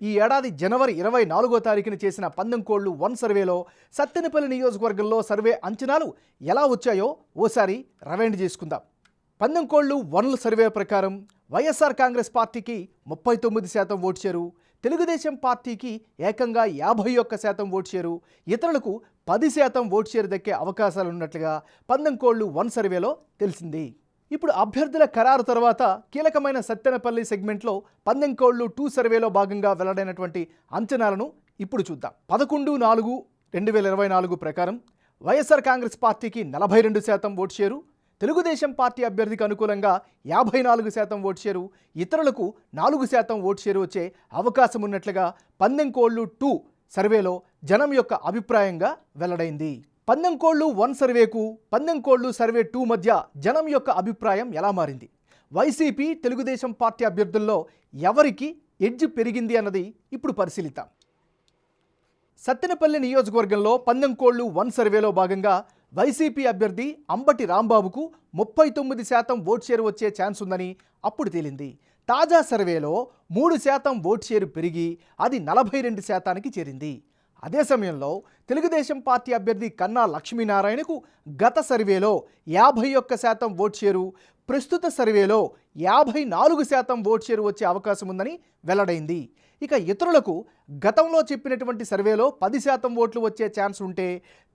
ఈ ఏడాది జనవరి 24వ తారీఖున చేసిన పందెంకోళ్లు 1 సర్వేలో సత్తెనపల్లి నియోజకవర్గంలో సర్వే అంచనాలు ఎలా వచ్చాయో ఓసారి రవైండ్ చేసుకుందాం. పందెంకోళ్లు 1 సర్వే ప్రకారం వైఎస్ఆర్ కాంగ్రెస్ పార్టీకి 39% ఓటు షేరు, తెలుగుదేశం పార్టీకి ఏకంగా 51% ఓటు షేరు, ఇతరులకు 10% ఓటు షేరు దక్కే అవకాశాలు ఉన్నట్లుగా పందెంకోళ్లు 1 సర్వేలో తెలిసింది. ఇప్పుడు అభ్యర్థుల ఖరారు తర్వాత కీలకమైన సత్తెనపల్లి సెగ్మెంట్లో పందెంకోళ్లు 2 సర్వేలో భాగంగా వెల్లడైనటువంటి అంచనాలను ఇప్పుడు చూద్దాం. 11/4/2024 ప్రకారం వైఎస్ఆర్ కాంగ్రెస్ పార్టీకి 42% ఓటు షేరు, తెలుగుదేశం పార్టీ అభ్యర్థికి అనుకూలంగా 54% ఓటు షేరు, ఇతరులకు 4% ఓటు షేరు వచ్చే అవకాశం ఉన్నట్లుగా పందెంకోళ్లు 2 సర్వేలో జనం యొక్క అభిప్రాయంగా వెల్లడైంది. పందెంకోళ్లు 1 సర్వేకు పందెంకోళ్లు సర్వే 2 మధ్య జనం యొక్క అభిప్రాయం ఎలా మారింది, వైసీపీ తెలుగుదేశం పార్టీ అభ్యర్థుల్లో ఎవరికి ఎడ్జ్ పెరిగింది అన్నది ఇప్పుడు పరిశీలిద్దాం. సత్తెనపల్లి నియోజకవర్గంలో పందెంకోళ్లు 1 సర్వేలో భాగంగా వైసీపీ అభ్యర్థి అంబటి రాంబాబుకు 39% ఓటు షేరు వచ్చే ఛాన్స్ ఉందని అప్పుడు తేలింది. తాజా సర్వేలో 3% ఓటు షేరు పెరిగి అది 42%కి చేరింది. అదే సమయంలో తెలుగుదేశం పార్టీ అభ్యర్థి కన్నా లక్ష్మీనారాయణకు గత సర్వేలో 51% ఓటు షేరు, ప్రస్తుత సర్వేలో 54% ఓటు షేరు వచ్చే అవకాశం ఉందని వెల్లడైంది. ఇక ఇతరులకు గతంలో చెప్పినటువంటి సర్వేలో 10% ఓట్లు వచ్చే ఛాన్స్ ఉంటే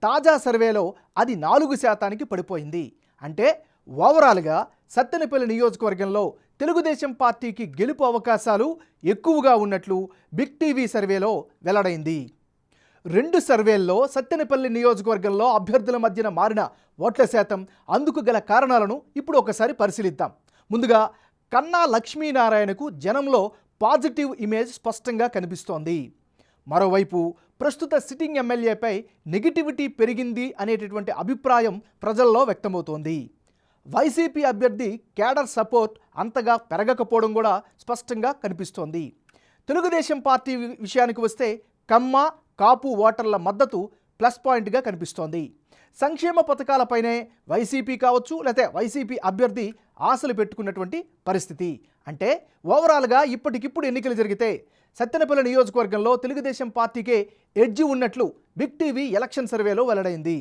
తాజా సర్వేలో అది 4%కి పడిపోయింది. అంటే ఓవరాల్గా సత్తెనపల్లి నియోజకవర్గంలో తెలుగుదేశం పార్టీకి గెలుపు అవకాశాలు ఎక్కువగా ఉన్నట్లు బిగ్ టీవీ సర్వేలో వెల్లడైంది. 2 సర్వేల్లో సత్తెనపల్లి నియోజకవర్గంలో అభ్యర్థుల మధ్యన మారిన ఓట్ల శాతం, అందుకు గల కారణాలను ఇప్పుడు ఒకసారి పరిశీలిద్దాం. ముందుగా కన్నా లక్ష్మీనారాయణకు జనంలో పాజిటివ్ ఇమేజ్ స్పష్టంగా కనిపిస్తోంది. మరోవైపు ప్రస్తుత సిట్టింగ్ ఎమ్మెల్యేపై నెగిటివిటీ పెరిగింది అనేటటువంటి అభిప్రాయం ప్రజల్లో వ్యక్తమవుతోంది. వైసీపీ అభ్యర్థి కేడర్ సపోర్ట్ అంతగా పెరగకపోవడం కూడా స్పష్టంగా కనిపిస్తోంది. తెలుగుదేశం పార్టీ విషయానికి వస్తే కమ్మ కాపు ఓటర్ల మద్దతు ప్లస్ పాయింట్గా కనిపిస్తోంది. సంక్షేమ పథకాలపైనే వైసీపీ కావచ్చు, లేకపోతే వైసీపీ అభ్యర్థి ఆశలు పెట్టుకున్నటువంటి పరిస్థితి. అంటే ఓవరాల్గా ఇప్పటికిప్పుడు ఎన్నికలు జరిగితే సత్తెనపల్లి నియోజకవర్గంలో తెలుగుదేశం పార్టీకే ఎడ్జి ఉన్నట్లు బిగ్ టీవీ ఎలక్షన్ సర్వేలో వెల్లడైంది.